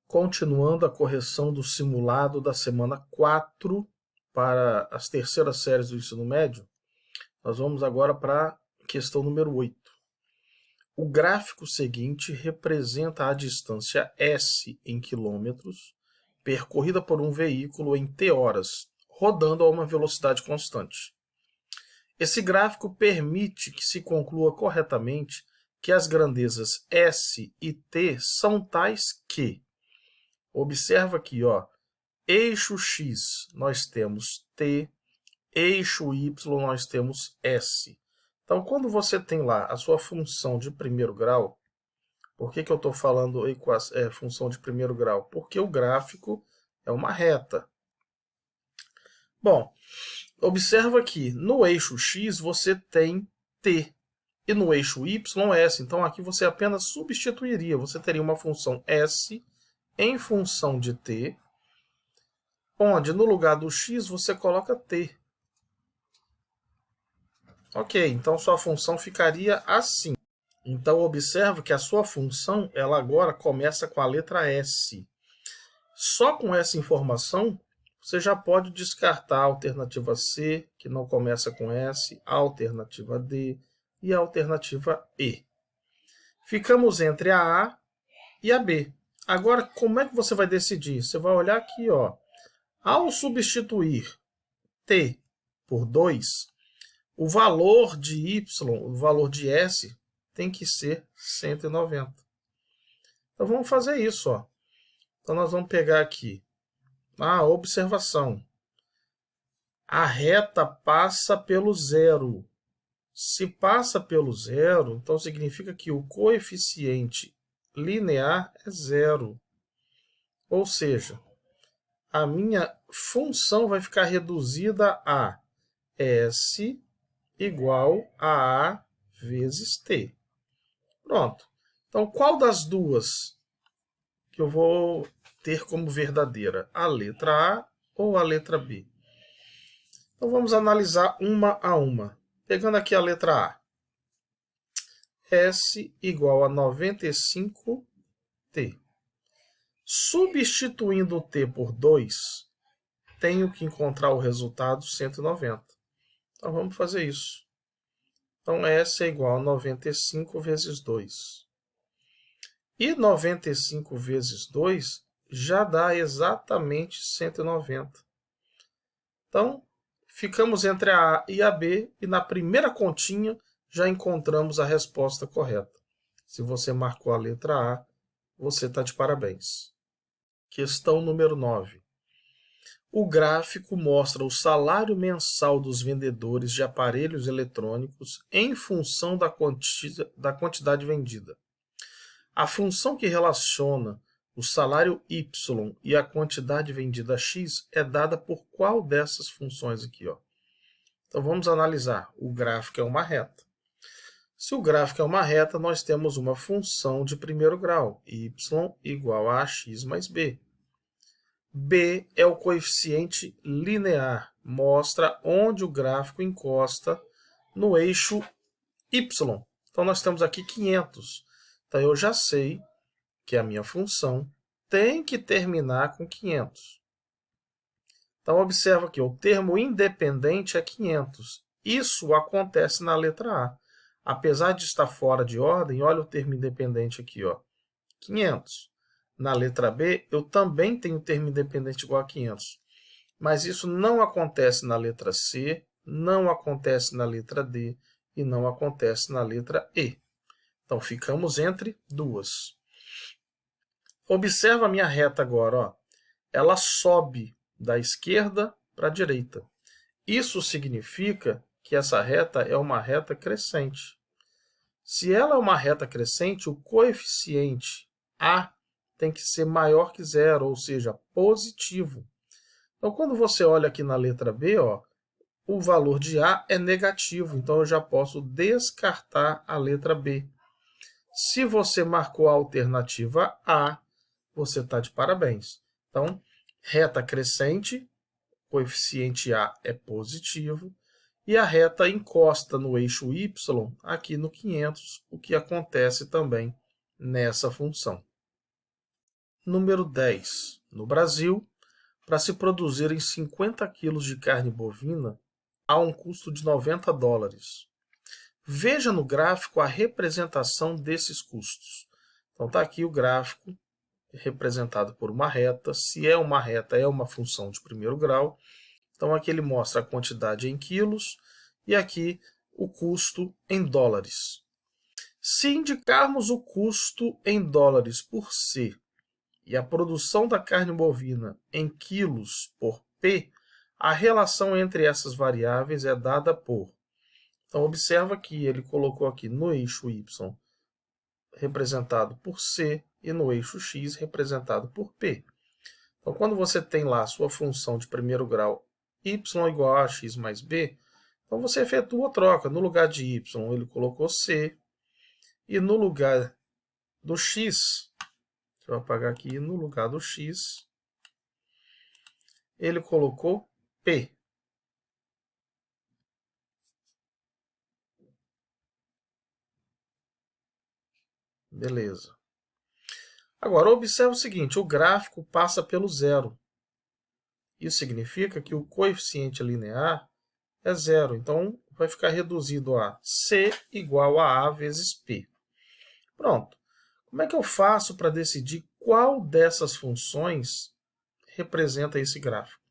Continuando a correção do simulado da semana 4 para as terceiras séries do ensino médio, nós vamos agora para a questão número 8. O gráfico seguinte representa a distância S em quilômetros percorrida por um veículo em T horas, rodando a uma velocidade constante. Esse gráfico permite que se conclua corretamente que as grandezas S e T são tais que, observa aqui, ó, eixo X nós temos T, eixo Y nós temos S. Então, quando você tem lá a sua função de primeiro grau, por que eu estou falando função de primeiro grau? Porque o gráfico é uma reta. Bom, observa que no eixo X você tem T e no eixo Y S. Então, aqui você apenas substituiria. Você teria uma função S em função de T, onde no lugar do X você coloca T. Ok, então sua função ficaria assim. Então, observe que a sua função, ela agora começa com a letra S. Só com essa informação, você já pode descartar a alternativa C, que não começa com S, a alternativa D e a alternativa E. Ficamos entre a A e a B. Agora, como é que você vai decidir? Você vai olhar aqui, ó. Ao substituir T por 2, o valor de Y, o valor de S, tem que ser 190. Então, vamos fazer isso, ó. Então, nós vamos pegar aqui a observação. A reta passa pelo zero. Se passa pelo zero, então significa que o coeficiente linear é zero. Ou seja, a minha função vai ficar reduzida a S igual a A vezes T. Pronto. Então, qual das duas que eu vou ter como verdadeira? A letra A ou a letra B? Então, vamos analisar uma a uma. Pegando aqui a letra A. S igual a 95T. Substituindo o T por 2, tenho que encontrar o resultado 190. Então, vamos fazer isso. Então, S é igual a 95 vezes 2. E 95 vezes 2 já dá exatamente 190. Então, ficamos entre a A e a B, e na primeira continha já encontramos a resposta correta. Se você marcou a letra A, você está de parabéns. Questão número 9. O gráfico mostra o salário mensal dos vendedores de aparelhos eletrônicos em função da quantidade vendida. A função que relaciona o salário Y e a quantidade vendida X é dada por qual dessas funções aqui, ó? Então, vamos analisar. O gráfico é uma reta. Se o gráfico é uma reta, nós temos uma função de primeiro grau, y igual a x mais b. B é o coeficiente linear, mostra onde o gráfico encosta no eixo y. Então, nós temos aqui 500. Então, eu já sei que a minha função tem que terminar com 500. Então, observa aqui, o termo independente é 500. Isso acontece na letra A. Apesar de estar fora de ordem, olha o termo independente aqui, ó, 500. Na letra B, eu também tenho termo independente igual a 500. Mas isso não acontece na letra C, não acontece na letra D e não acontece na letra E. Então, ficamos entre duas. Observa a minha reta agora, ó. Ela sobe da esquerda para a direita. Isso significa que essa reta é uma reta crescente. Se ela é uma reta crescente, o coeficiente A tem que ser maior que zero, ou seja, positivo. Então, quando você olha aqui na letra B, ó, o valor de A é negativo, então eu já posso descartar a letra B. Se você marcou a alternativa A, você está de parabéns. Então, reta crescente, coeficiente A é positivo, e a reta encosta no eixo y aqui no 500, o que acontece também nessa função. número 10. No Brasil, para se produzirem 50 quilos de carne bovina, há um custo de $90. Veja no gráfico a representação desses custos. Então está aqui o gráfico representado por uma reta. Se é uma reta, é uma função de primeiro grau. Então aqui ele mostra a quantidade em quilos e aqui o custo em dólares. Se indicarmos o custo em dólares por C e a produção da carne bovina em quilos por P, a relação entre essas variáveis é dada por... Então, observa que ele colocou aqui no eixo Y representado por C e no eixo X representado por P. Então, quando você tem lá a sua função de primeiro grau y igual a x mais b, então você efetua a troca. No lugar de y, ele colocou C, e no lugar do x, deixa eu apagar aqui, no lugar do x, ele colocou P. Beleza. Agora, observe o seguinte, o gráfico passa pelo zero. Isso significa que o coeficiente linear é zero. Então, vai ficar reduzido a C igual a vezes P. Pronto. Como é que eu faço para decidir qual dessas funções representa esse gráfico?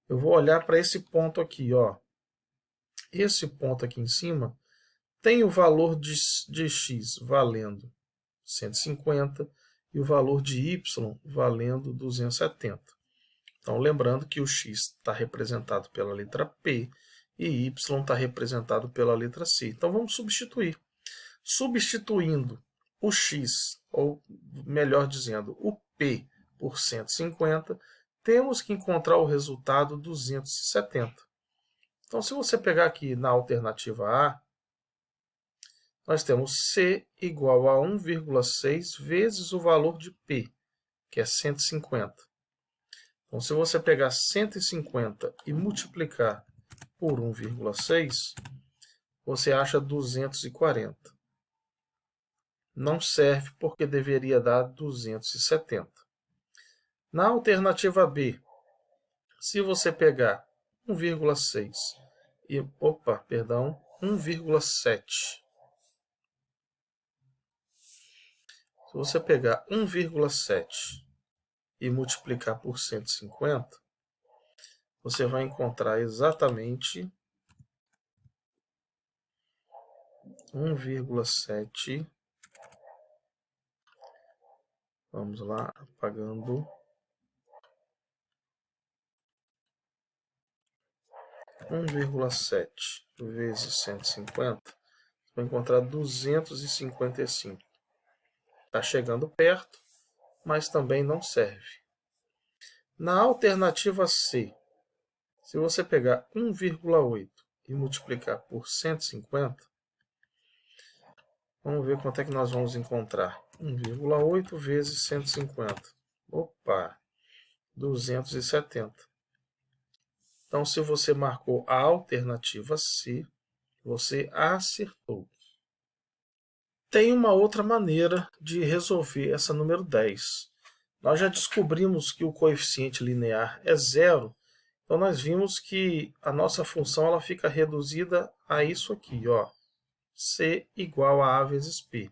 Eu vou olhar para esse ponto aqui, ó. Esse ponto aqui em cima tem o valor de x valendo 150 e o valor de y valendo 270. Então, lembrando que o x está representado pela letra P e y está representado pela letra C. Então, vamos substituir. Substituindo o x, ou melhor dizendo, o P por 150, temos que encontrar o resultado 270. Então, se você pegar aqui na alternativa A, nós temos C igual a 1,6 vezes o valor de P, que é 150. Então, se você pegar 150 e multiplicar por 1,6, você acha 240. Não serve porque deveria dar 270. Na alternativa B, se você pegar 1,6 e 1,7. Se você pegar 1,7 e multiplicar por 150, você vai encontrar exatamente 1,7. Vamos lá, apagando. 1,7 vezes 150, vai encontrar 255. Está chegando perto, mas também não serve. Na alternativa C, se você pegar 1,8 e multiplicar por 150, vamos ver quanto é que nós vamos encontrar. 1,8 vezes 150. 270. Então, se você marcou a alternativa C, você acertou. Tem uma outra maneira de resolver essa número 10. Nós já descobrimos que o coeficiente linear é zero, então nós vimos que a nossa função ela fica reduzida a isso aqui, ó, C igual a vezes P.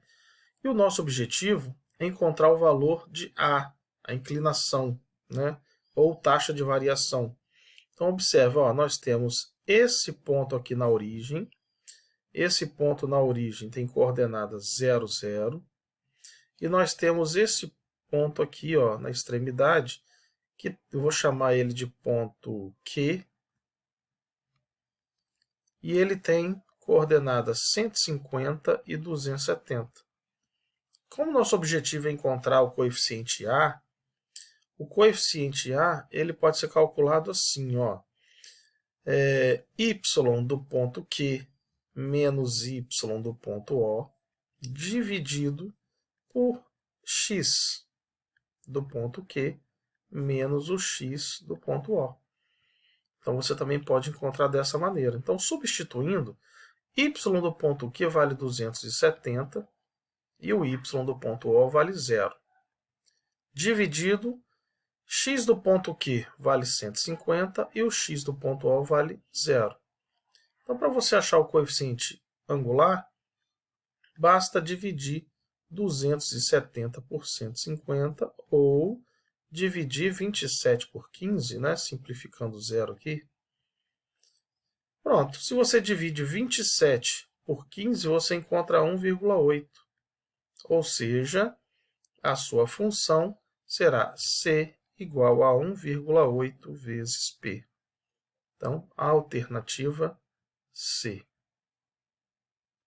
E o nosso objetivo é encontrar o valor de A, a inclinação, né, ou taxa de variação. Então, observe, ó, nós temos esse ponto aqui na origem. Esse ponto na origem tem coordenadas 0, 0. E nós temos esse ponto aqui, ó, na extremidade, que eu vou chamar ele de ponto Q. E ele tem coordenadas 150 e 270. Como nosso objetivo é encontrar o coeficiente A, o coeficiente A ele pode ser calculado assim, ó, y do ponto Q menos y do ponto O dividido por x do ponto Q menos o x do ponto O. Então, você também pode encontrar dessa maneira. Então, substituindo, y do ponto Q vale 270 e o y do ponto O vale 0. dividido x do ponto Q vale 150 e o x do ponto O vale 0. Então, para você achar o coeficiente angular, basta dividir 270 por 150 ou dividir 27 por 15, né? Simplificando zero aqui. Pronto, se você divide 27 por 15, você encontra 1,8. Ou seja, a sua função será C igual a 1,8 vezes P. Então, a alternativa C.